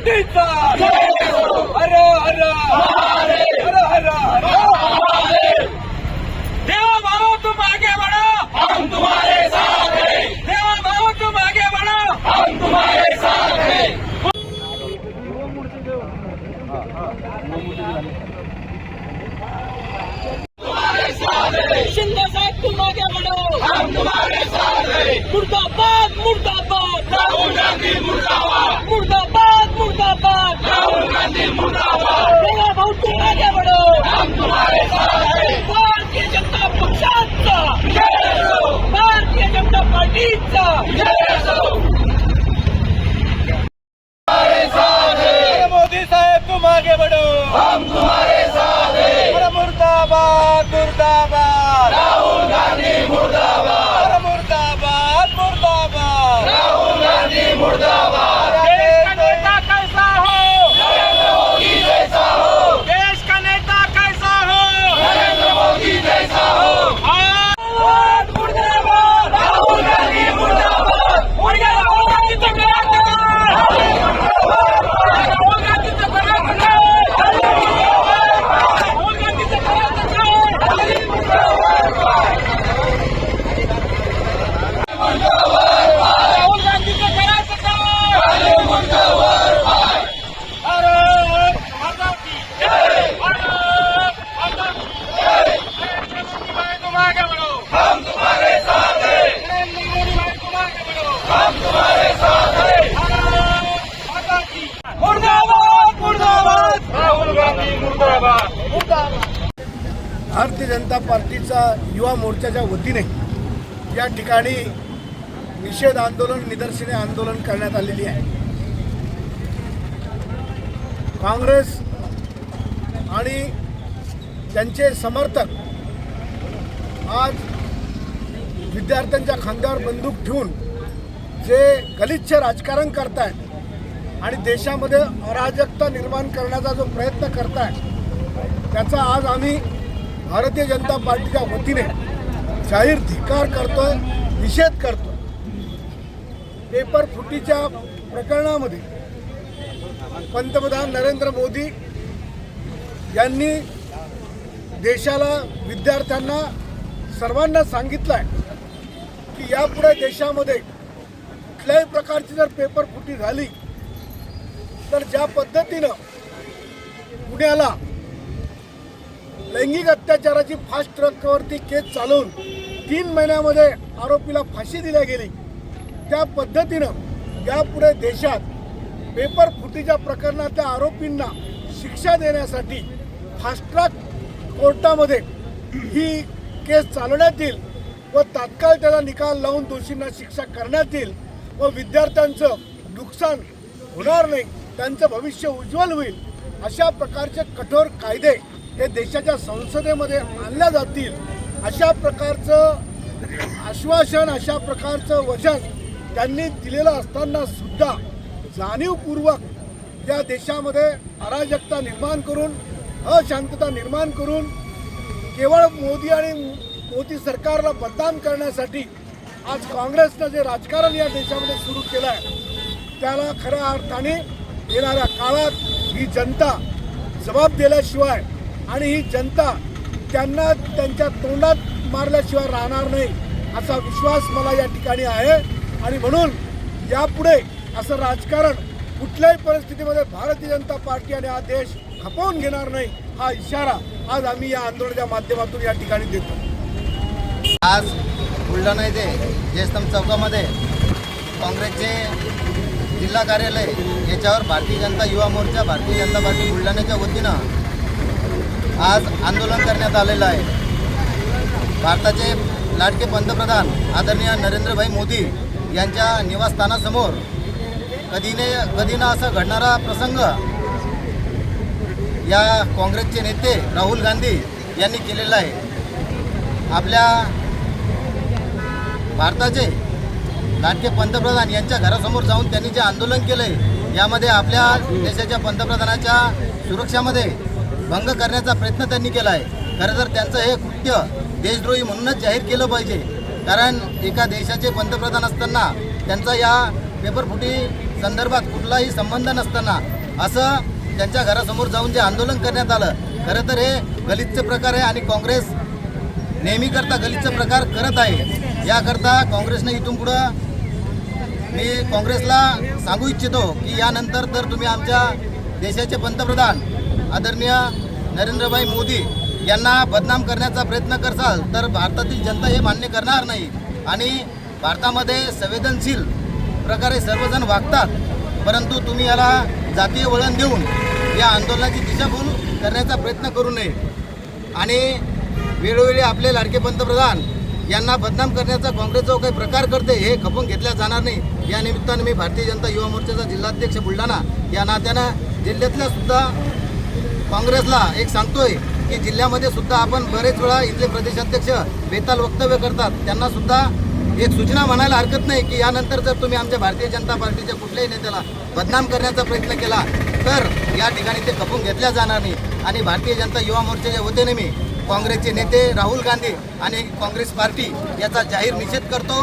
पार्टीचा हर हर हर हर हर। देवा भाऊ तुम आगे बढ़ो, हम तुम्हारे साथ हैं। देवा भाऊ तुम आगे बढ़ो, हम तुम्हारे साथ हैं। तुम्हारे साथ हैं। शिंदे साहब तुम आगे बढ़ो, हम तुम्हारे साथ हैं। मुर्दाबाद मुर्दाबाद राहुल गांधी मुर्दाबाद, मुर्दाबाद मुर्दाबाद राहुल गांधी मुर्दाबाद। देवा भाऊ तुम आगे बढ़ो, हम तुम्हारे साथ हैं। भारतीय जनता पक्षाचा जय असो, भारतीय जनता पार्टीचा जय असो। तुम्हारे साथ हैं। मोदी साहेब तुम आगे बढ़ो, हम तुम्हारे साथ हैं। अरे मुर्दाबाद मुर्दाबाद राहुल गांधी मुर्दाबाद, मुर्दाबाद मुर्दाबाद राहुल गांधी मुर्दाबाद। देश का नेता कैसा हो, नरेंद्र मोदी जैसा हो। देश का नेता कैसा हो, नरेंद्र मोदी जैसा हो। मुर्दाबाद राहुल गांधी मुर्दाबाद, राहुल गांधी तो करा राहुल गांधी तो करा राहुल गांधी तो करा राहुल गांधी को करा सकता भारत माता की जय, भारत माता की जय। नरेंद्र मोदी भाई तुम आगे बढ़ो, हम तुम्हारे साथ हैं। नरेंद्र मोदी भाई तुम आगे बढ़ो, हम तुम्हारे साथ हैं। भारत माता की मुर्दाबाद मुर्दाबाद राहुल गांधी मुर्दाबाद मुर्दाबाद। भारतीय जनता पार्टीचा युवा मोर्चाच्या वतीने या ठिकाणी निषेध आंदोलन, निदर्शने आंदोलन करण्यात आलेली आहे। काँग्रेस आणि त्यांचे समर्थक आज विद्यार्थ्यांच्या खांद्यावर बंदूक ठेवून जे गलिच्छ राजकारण करतायत आणि देशामध्ये अराजकता निर्माण करण्याचा जो प्रयत्न करतायत त्याचा आज आम्ही भारतीय जनता पार्टीच्या वतीने जाहीर धिक्कार करतोय, निषेध करतोय। पेपर फुटीच्या प्रकरणामध्ये पंतप्रधान नरेंद्र मोदी यांनी देशाला, विद्यार्थ्यांना, सर्वांना सांगितलं आहे की यापुढे देशामध्ये कुठल्याही प्रकारची जर पेपर फुटी झाली तर ज्या पद्धतीनं पुण्याला लैंगिक अत्याचाराची फास्ट ट्रॅकवरती केस चालवून 3 महिन्यामध्ये आरोपीला फाशी दिली गेली, त्या पद्धतीनं यापुढे देशात पेपर फुटीच्या प्रकरणातल्या आरोपींना शिक्षा देण्यासाठी फास्ट ट्रॅक कोर्टामध्ये ही केस चालवण्यात येईल व तात्काळ त्याला निकाल लावून दोषींना शिक्षा करण्यात येईल व विद्यार्थ्यांचं नुकसान होणार नाही, त्यांचं भविष्य उज्ज्वल होईल, अशा प्रकारचे कठोर कायदे हे देशाच्या संसदेमध्ये आणल्या जातील, अशा प्रकारचं आश्वासन, अशा प्रकारचं वचन त्यांनी दिलेलं असताना सुद्धा जाणीवपूर्वक या देशामध्ये अराजकता निर्माण करून, अशांतता निर्माण करून केवळ मोदी आणि मोदी सरकारला बदनाम करण्यासाठी आज काँग्रेसनं जे राजकारण या देशामध्ये सुरू केलं आहे त्याला खऱ्या अर्थाने येणाऱ्या काळात ही जनता जबाब दिल्याशिवाय आणि ही जनता त्यांना त्यांच्या तोंडात मारल्याशिवाय राहणार नाही असा विश्वास मला या ठिकाणी आहे। आणि म्हणून यापुढे असं राजकारण कुठल्याही परिस्थितीमध्ये भारतीय जनता पार्टी आणि हा देश खपवून घेणार नाही, हा इशारा आज आम्ही या आंदोलनाच्या माध्यमातून या ठिकाणी देतो। आज बुलढाणा येथे जयस्तंभ चौकामध्ये काँग्रेसचे जिल्हा कार्यालय याच्यावर भारतीय जनता युवा मोर्चा, भारतीय जनता पार्टी बुलढाण्याच्या वतीनं आज आंदोलन करण्यात आलेलं आहे। भारताचे लाडके पंतप्रधान आदरणीय नरेंद्रभाई मोदी यांच्या निवासस्थानासमोर कधी ना असं घडणारा प्रसंग या काँग्रेसचे नेते राहुल गांधी यांनी केलेला आहे। आपल्या भारताचे लाडके पंतप्रधान यांच्या घरासमोर जाऊन त्यांनी जे आंदोलन केलं आहे यामध्ये आपल्या देशाच्या पंतप्रधानाच्या सुरक्षामध्ये भंग करण्याचा प्रयत्न त्यांनी केला आहे। खरं तर त्यांचं हे कृत्य देशद्रोही म्हणूनच जाहीर केलं पाहिजे, कारण एका देशाचे पंतप्रधान असताना त्यांचा या पेपरफुटी संदर्भात कुठलाही संबंध नसताना असं त्यांच्या घरासमोर जाऊन जे आंदोलन करण्यात आलं, खरं तर हे गलिच्छ प्रकार आहे आणि काँग्रेस नेहमी करता गलिच्छ प्रकार करत आहे. याकरता काँग्रेसनं इथून पुढं मी काँग्रेसला सांगू इच्छितो की यानंतर तर तुम्ही आमच्या देशाचे पंतप्रधान आदरणीय नरेंद्रभाई मोदी यांना बदनाम करण्याचा प्रयत्न करसाल तर भारतातील जनता हे मान्य करणार नाही. आणि भारतामध्ये संवेदनशील प्रकारे सर्वजण वागतात, परंतु तुम्ही याला जातीय वळण देऊन या आंदोलनाची दिशाभूल करण्याचा प्रयत्न करू नये. आणि वेळोवेळी आपले लाडके पंतप्रधान यांना बदनाम करण्याचा काँग्रेस जो काही प्रकार करते हे खपून घेतल्या जाणार नाही. या निमित्तानं मी भारतीय जनता युवा मोर्चाचा जिल्हाध्यक्ष बुलढाणा या नात्यानं जिल्ह्यातल्या सुद्धा काँग्रेसला एक सांगतोय की जिल्ह्यामध्ये सुद्धा आपण बरेच वेळा इथले प्रदेशाध्यक्ष बेताल वक्तव्य करतात, त्यांना सुद्धा एक सूचना म्हणायला हरकत नाही की यानंतर जर तुम्ही आमच्या भारतीय जनता पार्टीच्या कुठल्याही नेत्याला बदनाम करण्याचा प्रयत्न केला तर या ठिकाणी ते खपून घेतल्या जाणार नाही. आणि भारतीय जनता युवा मोर्चाच्या वतीने मी काँग्रेसचे नेते राहुल गांधी आणि काँग्रेस पार्टी याचा जाहीर निषेध करतो.